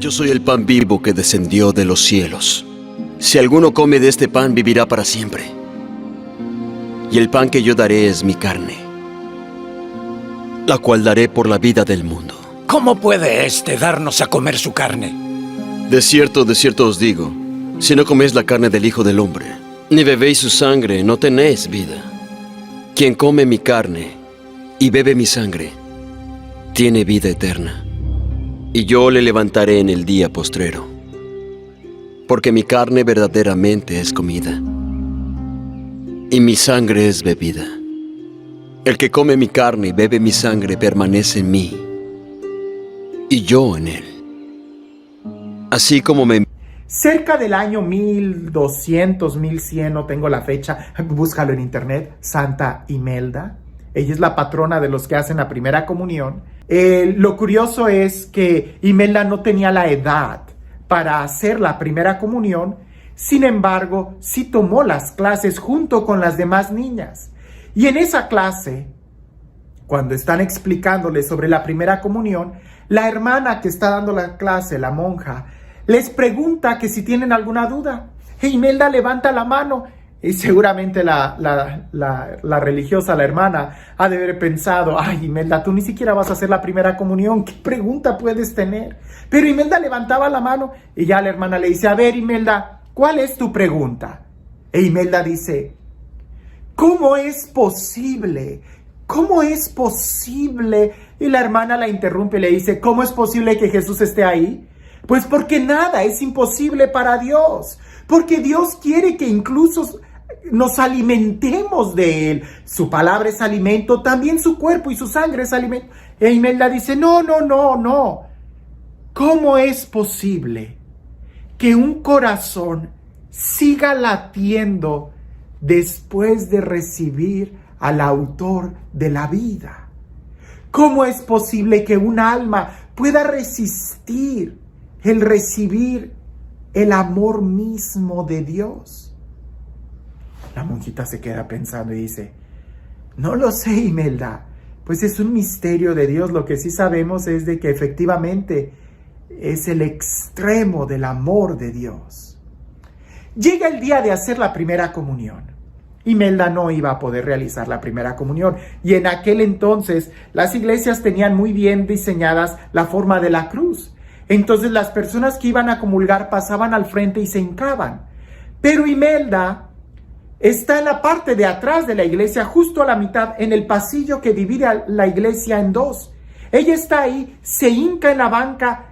Yo soy el pan vivo que descendió de los cielos. Si alguno come de este pan, vivirá para siempre. Y el pan que yo daré es mi carne, la cual daré por la vida del mundo. ¿Cómo puede éste darnos a comer su carne? De cierto os digo, si no coméis la carne del Hijo del Hombre, ni bebéis su sangre, no tenéis vida. Quien come mi carne y bebe mi sangre, tiene vida eterna. Y yo le levantaré en el día postrero. Porque mi carne verdaderamente es comida, y mi sangre es bebida. El que come mi carne y bebe mi sangre permanece en mí, y yo en él. Así como me... Cerca del año 1200, 1100, no tengo la fecha, búscalo en internet, Santa Imelda. Ella es la patrona de los que hacen la primera comunión. Lo curioso es que Imelda no tenía la edad para hacer la primera comunión, sin embargo, sí tomó las clases junto con las demás niñas. Y en esa clase, cuando están explicándole sobre la primera comunión, la hermana que está dando la clase, la monja, les pregunta que si tienen alguna duda. E Imelda levanta la mano y seguramente la religiosa, la hermana, ha de haber pensado, ay Imelda, tú ni siquiera vas a hacer la primera comunión, ¿qué pregunta puedes tener? Pero Imelda levantaba la mano y ya la hermana le dice, a ver Imelda, ¿cuál es tu pregunta? E Imelda dice, ¿cómo es posible? ¿Cómo es posible? Y la hermana la interrumpe y le dice, ¿cómo es posible que Jesús esté ahí? Pues porque nada es imposible para Dios, porque Dios quiere que incluso nos alimentemos de Él. Su palabra es alimento, también su cuerpo y su sangre es alimento. E Imelda dice, no. ¿Cómo es posible que un corazón siga latiendo después de recibir al autor de la vida? ¿Cómo es posible que un alma pueda resistir el recibir el amor mismo de Dios? La monjita se queda pensando y dice, no lo sé, Imelda, pues es un misterio de Dios. Lo que sí sabemos es de que efectivamente es el extremo del amor de Dios. Llega el día de hacer la primera comunión. Imelda no iba a poder realizar la primera comunión, y en aquel entonces las iglesias tenían muy bien diseñadas la forma de la cruz. Entonces las personas que iban a comulgar pasaban al frente y se hincaban. Pero Imelda está en la parte de atrás de la iglesia, justo a la mitad, en el pasillo que divide a la iglesia en dos. Ella está ahí, se hinca en la banca,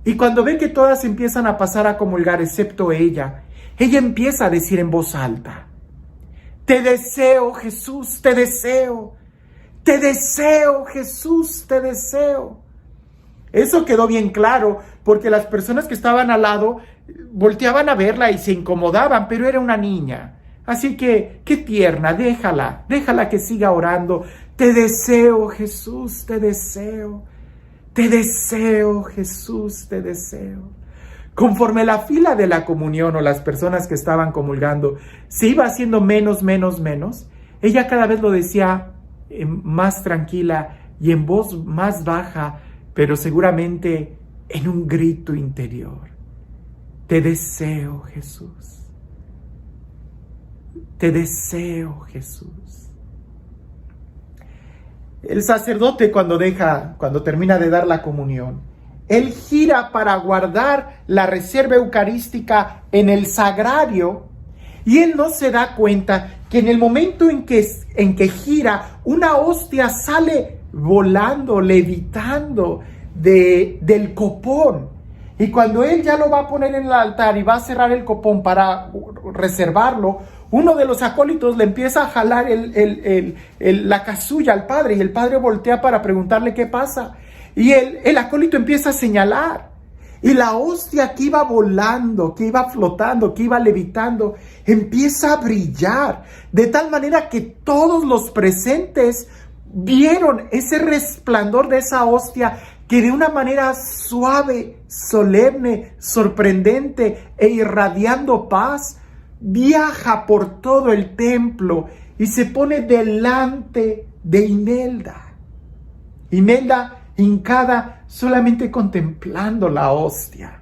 y cuando ve que todas empiezan a pasar a comulgar, excepto ella empieza a decir en voz alta, te deseo, Jesús, te deseo. Te deseo, Jesús, te deseo. Eso quedó bien claro, porque las personas que estaban al lado volteaban a verla y se incomodaban, pero era una niña. Así que, qué tierna, déjala que siga orando. Te deseo, Jesús, te deseo. Te deseo, Jesús, te deseo. Conforme la fila de la comunión o las personas que estaban comulgando se iba haciendo menos, ella cada vez lo decía más tranquila y en voz más baja, pero seguramente en un grito interior. Te deseo, Jesús. Te deseo, Jesús. El sacerdote cuando termina de dar la comunión, él gira para guardar la reserva eucarística en el sagrario, y él no se da cuenta que en el momento en que gira, una hostia sale volando, levitando del copón. Y cuando él ya lo va a poner en el altar y va a cerrar el copón para reservarlo, uno de los acólitos le empieza a jalar la casulla al padre, y el padre voltea para preguntarle qué pasa. Y el acólito empieza a señalar, y la hostia que iba volando, que iba flotando, que iba levitando, empieza a brillar, de tal manera que todos los presentes vieron ese resplandor de esa hostia, que de una manera suave, solemne, sorprendente e irradiando paz, viaja por todo el templo y se pone delante de Imelda. Imelda hincada solamente contemplando la hostia.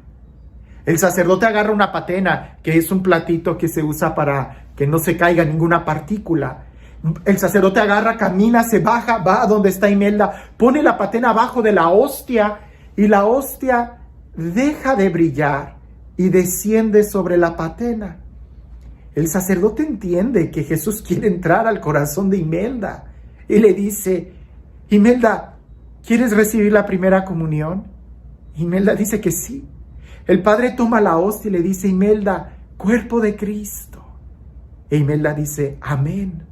El sacerdote agarra una patena, que es un platito que se usa para que no se caiga ninguna partícula. El sacerdote agarra, camina, se baja, va a donde está Imelda, pone la patena abajo de la hostia y la hostia deja de brillar y desciende sobre la patena. El sacerdote entiende que Jesús quiere entrar al corazón de Imelda y le dice: Imelda, ¿quieres recibir la primera comunión? Imelda dice que sí. El padre toma la hostia y le dice: Imelda, cuerpo de Cristo. E Imelda dice: amén.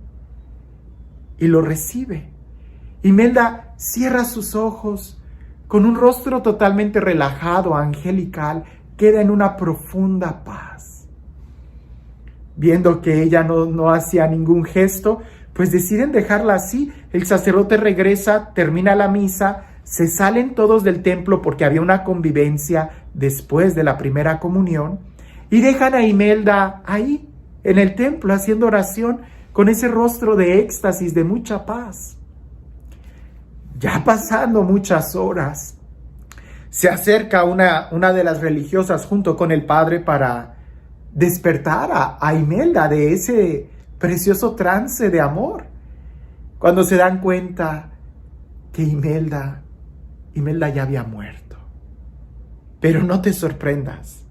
Y lo recibe. Imelda cierra sus ojos, con un rostro totalmente relajado, angelical, queda en una profunda paz. Viendo que ella no hacía ningún gesto, pues deciden dejarla así. El sacerdote regresa, termina la misa, se salen todos del templo porque había una convivencia después de la primera comunión y dejan a Imelda ahí, en el templo, haciendo oración con ese rostro de éxtasis, de mucha paz. Ya pasando muchas horas, se acerca una de las religiosas junto con el padre para despertar a Imelda de ese precioso trance de amor. Cuando se dan cuenta que Imelda ya había muerto. Pero no te sorprendas.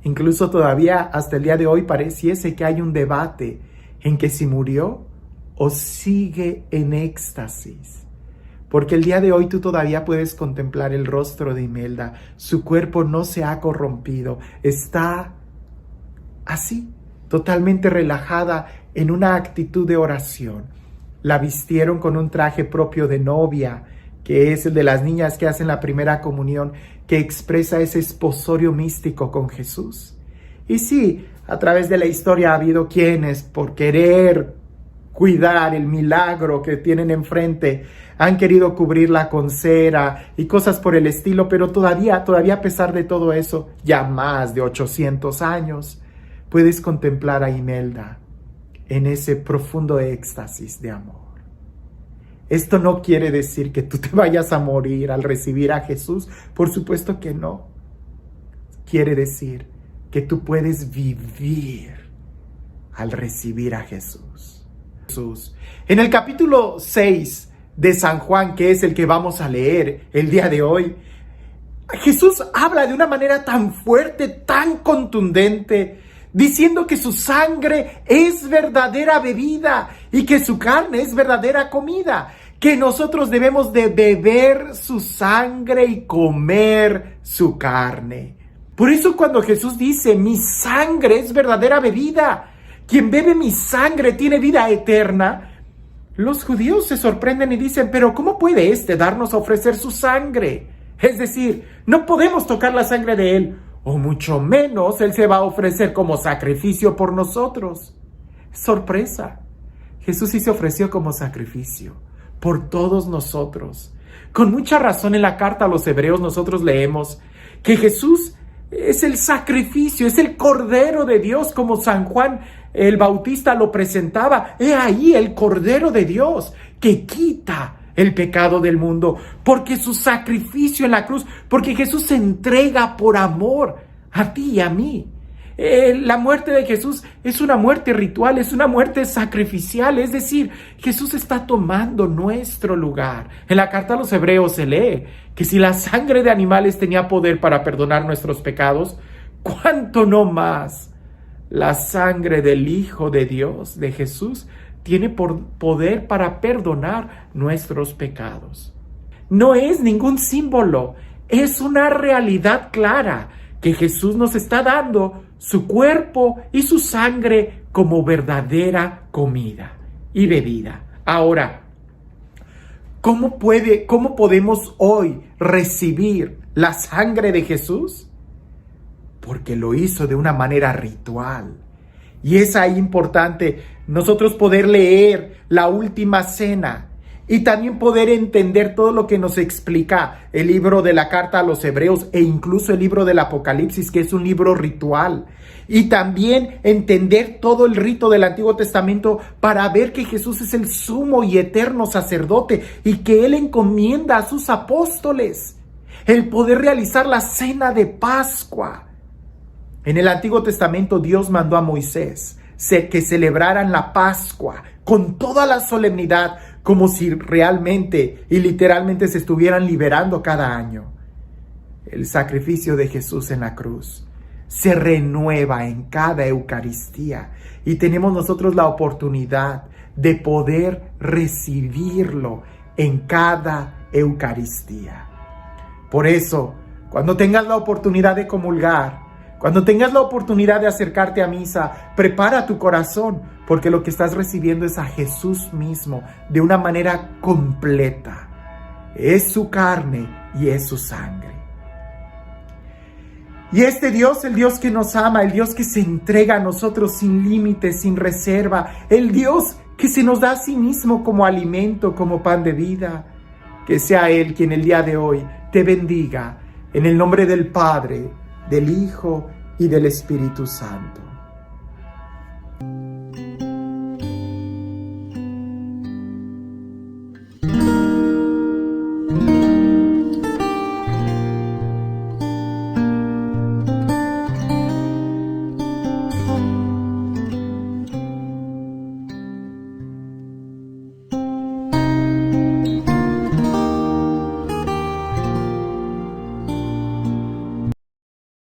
Incluso todavía hasta el día de hoy pareciese que hay un debate en que si murió o sigue en éxtasis. Porque el día de hoy tú todavía puedes contemplar el rostro de Imelda. Su cuerpo no se ha corrompido. Está así, totalmente relajada en una actitud de oración. La vistieron con un traje propio de novia, que es el de las niñas que hacen la primera comunión, que expresa ese esposorio místico con Jesús. Y sí, a través de la historia ha habido quienes, por querer cuidar el milagro que tienen enfrente, han querido cubrirla con cera y cosas por el estilo, pero todavía a pesar de todo eso, ya más de 800 años, puedes contemplar a Imelda en ese profundo éxtasis de amor. Esto no quiere decir que tú te vayas a morir al recibir a Jesús. Por supuesto que no. Quiere decir que tú puedes vivir al recibir a Jesús. En el capítulo 6 de San Juan, que es el que vamos a leer el día de hoy, Jesús habla de una manera tan fuerte, tan contundente, diciendo que su sangre es verdadera bebida y que su carne es verdadera comida, que nosotros debemos de beber su sangre y comer su carne. Por eso cuando Jesús dice: mi sangre es verdadera bebida, quien bebe mi sangre tiene vida eterna, los judíos se sorprenden y dicen: pero ¿cómo puede darnos a ofrecer su sangre? Es decir, no podemos tocar la sangre de él, o mucho menos él se va a ofrecer como sacrificio por nosotros. Sorpresa, Jesús sí se ofreció como sacrificio por todos nosotros. Con mucha razón en la carta a los Hebreos nosotros leemos que Jesús es el sacrificio, es el Cordero de Dios, como San Juan el Bautista lo presentaba. He ahí el Cordero de Dios que quita el pecado del mundo, porque su sacrificio en la cruz, porque Jesús se entrega por amor a ti y a mí. La muerte de Jesús es una muerte ritual, es una muerte sacrificial, es decir, Jesús está tomando nuestro lugar. En la carta a los Hebreos se lee que si la sangre de animales tenía poder para perdonar nuestros pecados, ¿cuánto no más la sangre del Hijo de Dios, de Jesús, tiene poder para perdonar nuestros pecados? No es ningún símbolo, es una realidad clara que Jesús nos está dando su cuerpo y su sangre como verdadera comida y bebida. Ahora, ¿cómo podemos hoy recibir la sangre de Jesús? Porque lo hizo de una manera ritual. Y es ahí importante nosotros poder leer la última cena y también poder entender todo lo que nos explica el libro de la carta a los Hebreos e incluso el libro del Apocalipsis, que es un libro ritual. Y también entender todo el rito del Antiguo Testamento para ver que Jesús es el sumo y eterno sacerdote y que Él encomienda a sus apóstoles el poder realizar la cena de Pascua. En el Antiguo Testamento Dios mandó a Moisés que celebraran la Pascua con toda la solemnidad, como si realmente y literalmente se estuvieran liberando cada año. El sacrificio de Jesús en la cruz se renueva en cada Eucaristía y tenemos nosotros la oportunidad de poder recibirlo en cada Eucaristía. Por eso, cuando tengas la oportunidad de comulgar, cuando tengas la oportunidad de acercarte a misa, prepara tu corazón, porque lo que estás recibiendo es a Jesús mismo de una manera completa. Es su carne y es su sangre. Y este Dios, el Dios que nos ama, el Dios que se entrega a nosotros sin límites, sin reserva, el Dios que se nos da a sí mismo como alimento, como pan de vida, que sea Él quien el día de hoy te bendiga en el nombre del Padre, del Hijo y del Espíritu Santo.